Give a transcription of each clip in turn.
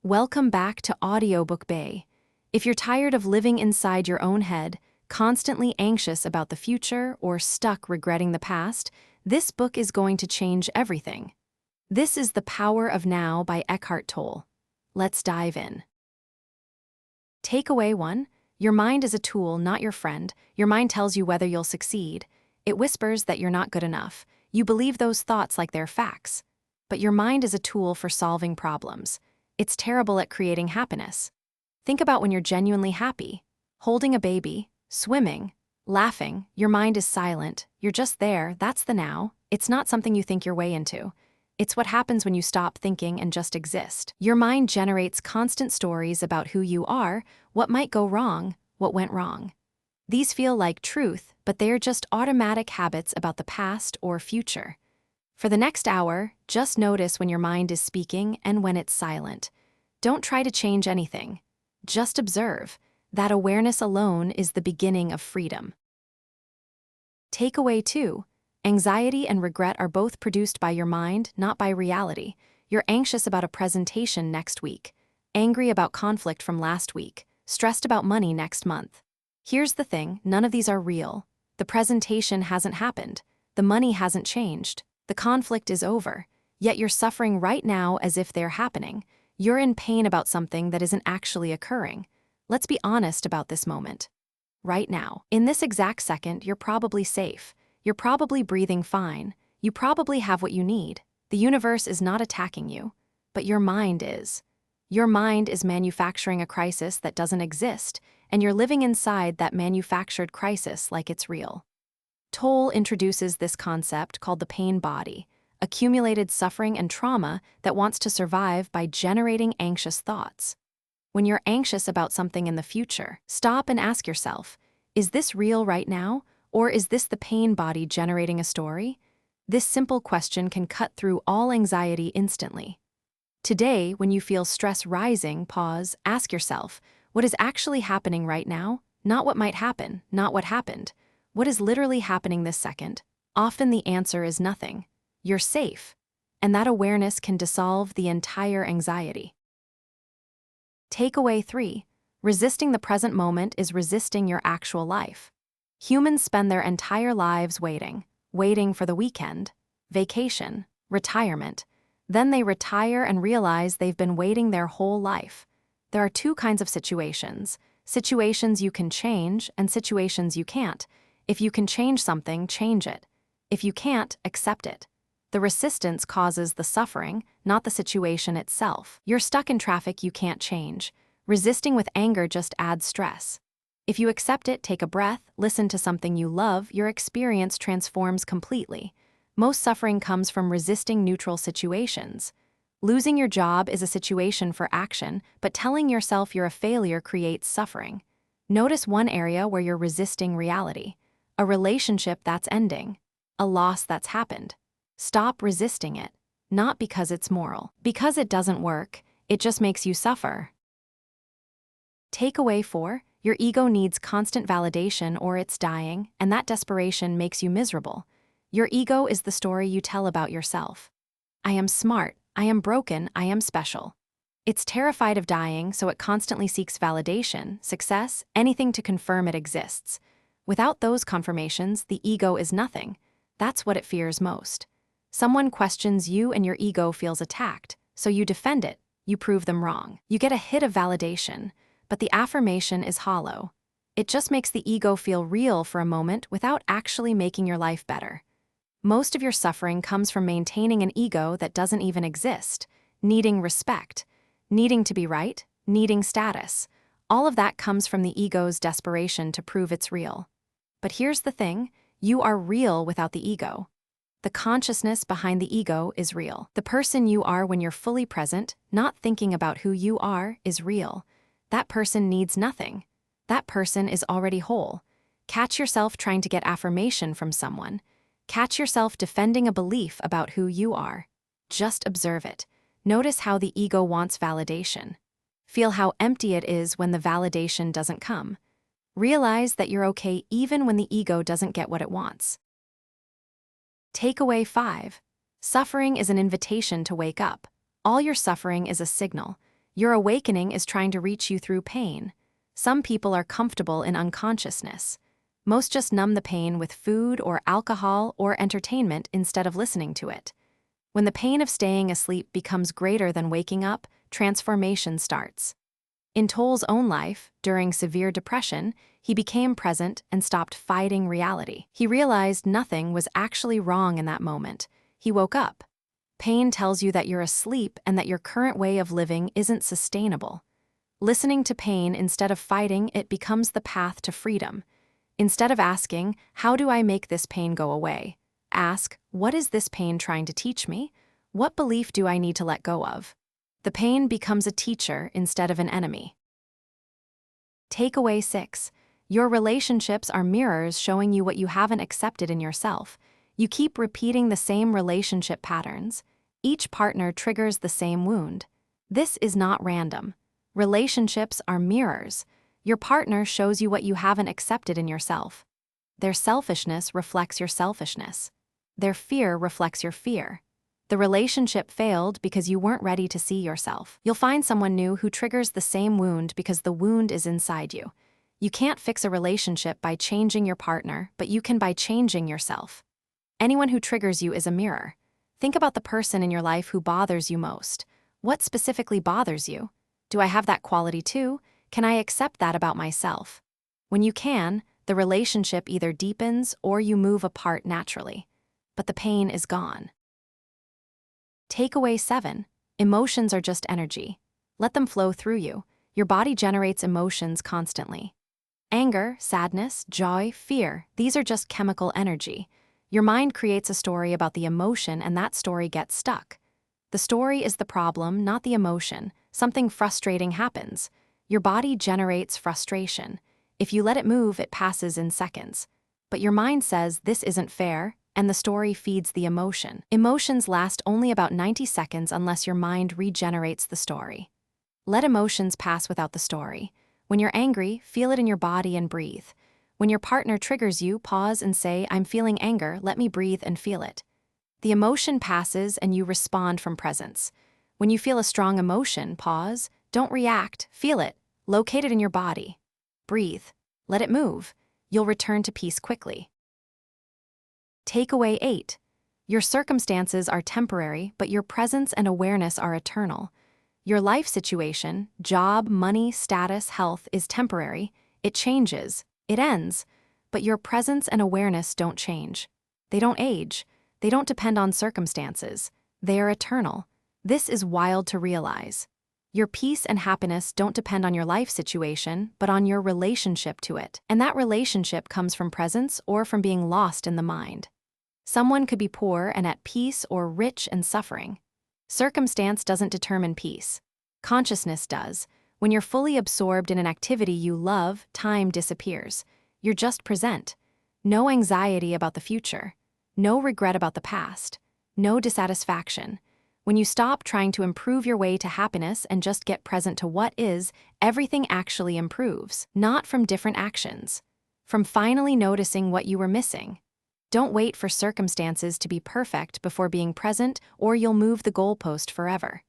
Welcome back to Audiobook Bay. If you're tired of living inside your own head, constantly anxious about the future or stuck regretting the past, this book is going to change everything. This is The Power of Now by Eckhart Tolle. Let's dive in. Takeaway 1. Your mind is a tool, not your friend. Your mind tells you whether you'll succeed. It whispers that you're not good enough. You believe those thoughts like they're facts. But your mind is a tool for solving problems. It's terrible at creating happiness. Think about when you're genuinely happy. Holding a baby, swimming, laughing, your mind is silent. You're just there, that's the now. It's not something you think your way into. It's what happens when you stop thinking and just exist. Your mind generates constant stories about who you are, what might go wrong, what went wrong. These feel like truth, but they are just automatic habits about the past or future. For the next hour, just notice when your mind is speaking and when it's silent. Don't try to change anything. Just observe. That awareness alone is the beginning of freedom. Takeaway 2. Anxiety and regret are both produced by your mind, not by reality. You're anxious about a presentation next week, angry about conflict from last week, stressed about money next month. Here's the thing, none of these are real. The presentation hasn't happened. The money hasn't changed. The conflict is over, yet you're suffering right now as if they're happening. You're in pain about something that isn't actually occurring. Let's be honest about this moment. Right now, in this exact second, you're probably safe. You're probably breathing fine. You probably have what you need. The universe is not attacking you, but your mind is. Your mind is manufacturing a crisis that doesn't exist, and you're living inside that manufactured crisis like it's real. Tolle introduces this concept called the pain body, accumulated suffering and trauma that wants to survive by generating anxious thoughts. When you're anxious about something in the future, stop and ask yourself, is this real right now, or is this the pain body generating a story? This simple question can cut through all anxiety instantly. Today, when you feel stress rising, pause, ask yourself, what is actually happening right now? Not what might happen, not what happened. What is literally happening this second? Often the answer is nothing. You're safe. And that awareness can dissolve the entire anxiety. Takeaway 3. Resisting the present moment is resisting your actual life. Humans spend their entire lives waiting for the weekend, vacation, retirement. Then they retire and realize they've been waiting their whole life. There are two kinds of situations you can change and situations you can't. If you can change something, change it. If you can't, accept it. The resistance causes the suffering, not the situation itself. You're stuck in traffic you can't change. Resisting with anger just adds stress. If you accept it, take a breath, listen to something you love, your experience transforms completely. Most suffering comes from resisting neutral situations. Losing your job is a situation for action, but telling yourself you're a failure creates suffering. Notice one area where you're resisting reality. A relationship that's ending. A loss that's happened. Stop resisting it. Not because it's moral. Because it doesn't work, it just makes you suffer. Takeaway 4. Your ego needs constant validation or it's dying, and that desperation makes you miserable. Your ego is the story you tell about yourself. I am smart, I am broken, I am special. It's terrified of dying, so it constantly seeks validation, success, anything to confirm it exists. Without those confirmations, the ego is nothing. That's what it fears most. Someone questions you and your ego feels attacked, so you defend it, you prove them wrong. You get a hit of validation, but the affirmation is hollow. It just makes the ego feel real for a moment without actually making your life better. Most of your suffering comes from maintaining an ego that doesn't even exist, needing respect, needing to be right, needing status. All of that comes from the ego's desperation to prove it's real. But here's the thing, you are real without the ego. The consciousness behind the ego is real. The person you are when you're fully present, not thinking about who you are, is real. That person needs nothing. That person is already whole. Catch yourself trying to get affirmation from someone. Catch yourself defending a belief about who you are. Just observe it. Notice how the ego wants validation. Feel how empty it is when the validation doesn't come. Realize that you're okay even when the ego doesn't get what it wants. Takeaway 5. Suffering is an invitation to wake up. All your suffering is a signal. Your awakening is trying to reach you through pain. Some people are comfortable in unconsciousness. Most just numb the pain with food or alcohol or entertainment instead of listening to it. When the pain of staying asleep becomes greater than waking up, transformation starts. In Tolle's own life, during severe depression, he became present and stopped fighting reality. He realized nothing was actually wrong in that moment. He woke up. Pain tells you that you're asleep and that your current way of living isn't sustainable. Listening to pain instead of fighting it becomes the path to freedom. Instead of asking, "How do I make this pain go away?" ask, "What is this pain trying to teach me? What belief do I need to let go of?" The pain becomes a teacher instead of an enemy. Takeaway 6. Your relationships are mirrors showing you what you haven't accepted in yourself. You keep repeating the same relationship patterns. Each partner triggers the same wound. This is not random. Relationships are mirrors. Your partner shows you what you haven't accepted in yourself. Their selfishness reflects your selfishness. Their fear reflects your fear. The relationship failed because you weren't ready to see yourself. You'll find someone new who triggers the same wound because the wound is inside you. You can't fix a relationship by changing your partner, but you can by changing yourself. Anyone who triggers you is a mirror. Think about the person in your life who bothers you most. What specifically bothers you? Do I have that quality too? Can I accept that about myself? When you can, the relationship either deepens or you move apart naturally. But the pain is gone. Takeaway 7. Emotions are just energy. Let them flow through you. Your body generates emotions constantly. Anger, sadness, joy, fear, these are just chemical energy. Your mind creates a story about the emotion and that story gets stuck. The story is the problem, not the emotion. Something frustrating happens. Your body generates frustration. If you let it move, it passes in seconds. But your mind says, "This isn't fair," and the story feeds the emotion. Emotions last only about 90 seconds unless your mind regenerates the story. Let emotions pass without the story. When you're angry, feel it in your body and breathe. When your partner triggers you, pause and say, "I'm feeling anger, let me breathe and feel it." The emotion passes and you respond from presence. When you feel a strong emotion, pause, don't react, feel it, locate it in your body. Breathe, let it move. You'll return to peace quickly. Takeaway 8. Your circumstances are temporary, but your presence and awareness are eternal. Your life situation, job, money, status, health, is temporary. It changes. It ends. But your presence and awareness don't change. They don't age. They don't depend on circumstances. They are eternal. This is wild to realize. Your peace and happiness don't depend on your life situation, but on your relationship to it. And that relationship comes from presence or from being lost in the mind. Someone could be poor and at peace or rich and suffering. Circumstance doesn't determine peace. Consciousness does. When you're fully absorbed in an activity you love, time disappears. You're just present. No anxiety about the future. No regret about the past. No dissatisfaction. When you stop trying to improve your way to happiness and just get present to what is, everything actually improves. Not from different actions. From finally noticing what you were missing. Don't wait for circumstances to be perfect before being present, or you'll move the goalpost forever.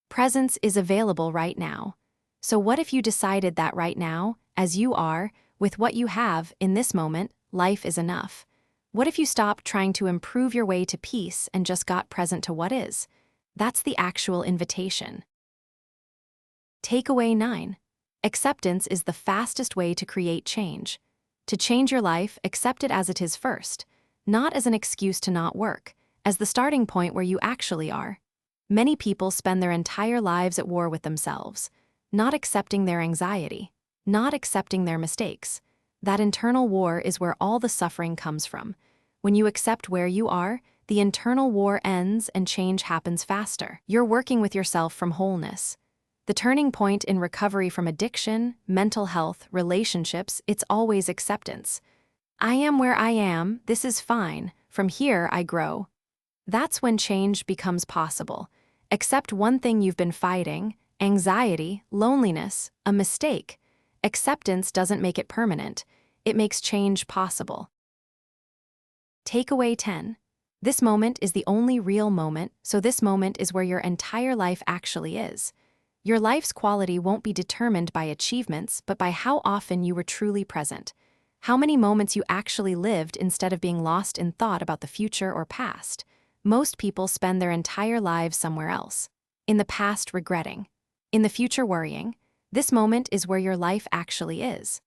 Presence is available right now. So what if you decided that right now, as you are, with what you have, in this moment, life is enough? What if you stopped trying to improve your way to peace and just got present to what is? That's the actual invitation. Takeaway 9. Acceptance is the fastest way to create change. To change your life, accept it as it is first. Not as an excuse to not work, as the starting point where you actually are. Many people spend their entire lives at war with themselves, not accepting their anxiety, not accepting their mistakes. That internal war is where all the suffering comes from. When you accept where you are, the internal war ends and change happens faster. You're working with yourself from wholeness. The turning point in recovery from addiction, mental health, relationships, it's always acceptance. I am where I am, this is fine, from here I grow. That's when change becomes possible. Accept one thing you've been fighting, anxiety, loneliness, a mistake. Acceptance doesn't make it permanent, it makes change possible. Takeaway 10. This moment is the only real moment, so this moment is where your entire life actually is. Your life's quality won't be determined by achievements, but by how often you were truly present. How many moments you actually lived instead of being lost in thought about the future or past. Most people spend their entire lives somewhere else. In the past, regretting. In the future, worrying. This moment is where your life actually is.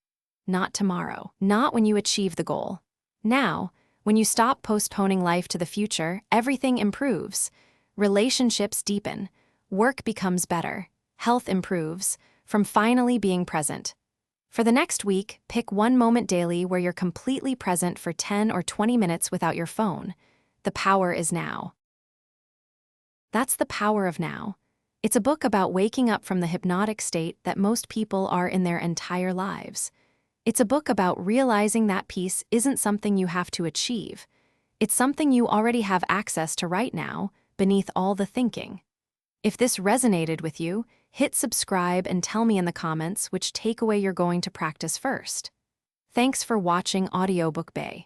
Not tomorrow. Not when you achieve the goal. Now, when you stop postponing life to the future, everything improves. Relationships deepen. Work becomes better. Health improves from finally being present. For the next week, pick one moment daily where you're completely present for 10 or 20 minutes without your phone. The power is now. That's the power of now. It's a book about waking up from the hypnotic state that most people are in their entire lives. It's a book about realizing that peace isn't something you have to achieve. It's something you already have access to right now, beneath all the thinking. If this resonated with you, hit subscribe and tell me in the comments which takeaway you're going to practice first. Thanks for watching Audiobook Bay.